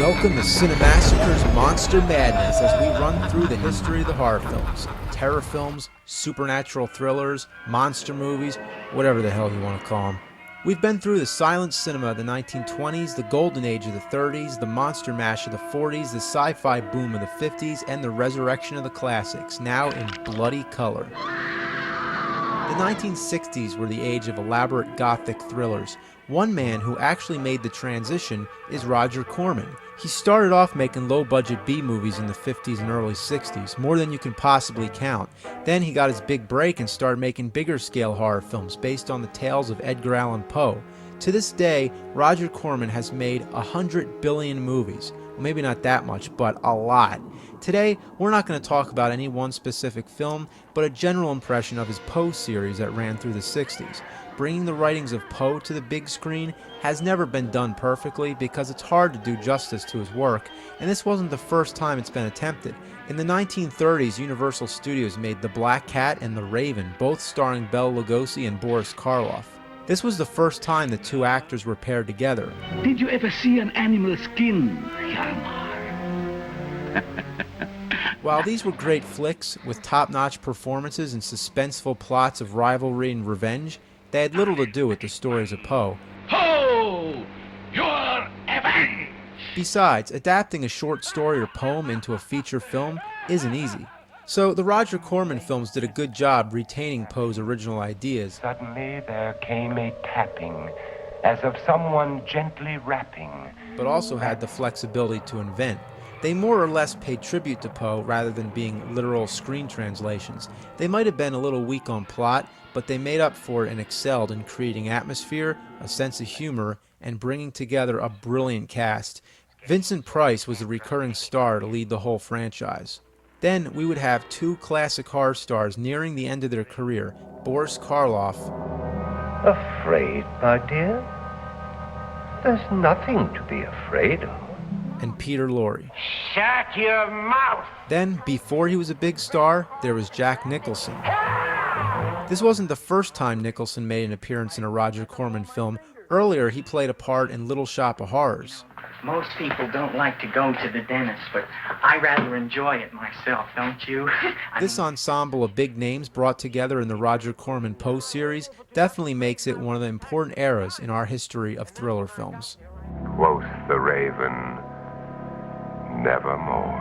Welcome to Cinemassacre's Monster Madness as we run through the history of the horror films, terror films, supernatural thrillers, monster movies, whatever the hell you want to call them. We've been through the silent cinema of the 1920s, the golden age of the 30s, the monster mash of the 40s, the sci-fi boom of the 50s, and the resurrection of the classics, now in bloody color. The 1960s were the age of elaborate gothic thrillers. One man who actually made the transition is Roger Corman. He started off making low-budget B-movies in the 50s and early 60s, more than you can possibly count. Then he got his big break and started making bigger-scale horror films based on the tales of Edgar Allan Poe. To this day, Roger Corman has made 100 billion movies. Well, maybe not that much, but a lot. Today, we're not going to talk about any one specific film, but a general impression of his Poe series that ran through the 60s. Bringing the writings of Poe to the big screen has never been done perfectly because it's hard to do justice to his work, and this wasn't the first time it's been attempted. In the 1930s, Universal Studios made The Black Cat and The Raven, both starring Bela Lugosi and Boris Karloff. This was the first time the two actors were paired together. Did you ever see an animal skin, Hjalmar? While these were great flicks, with top-notch performances and suspenseful plots of rivalry and revenge, they had little to do with the stories of Poe. Poe, you're avenged! Besides, adapting a short story or poem into a feature film isn't easy. So the Roger Corman films did a good job retaining Poe's original ideas. Suddenly there came a tapping, as of someone gently rapping. But also had the flexibility to invent. They more or less paid tribute to Poe rather than being literal screen translations. They might have been a little weak on plot, but they made up for it and excelled in creating atmosphere, a sense of humor, and bringing together a brilliant cast. Vincent Price was the recurring star to lead the whole franchise. Then we would have two classic horror stars nearing the end of their career, Boris Karloff. Afraid, my dear? There's nothing to be afraid of. And Peter Lorre. Shut your mouth! Then, before he was a big star, there was Jack Nicholson. This wasn't the first time Nicholson made an appearance in a Roger Corman film. Earlier, he played a part in Little Shop of Horrors. Most people don't like to go to the dentist, but I rather enjoy it myself, don't you? This ensemble of big names brought together in the Roger Corman Poe series definitely makes it one of the important eras in our history of thriller films. Quoth the raven, nevermore.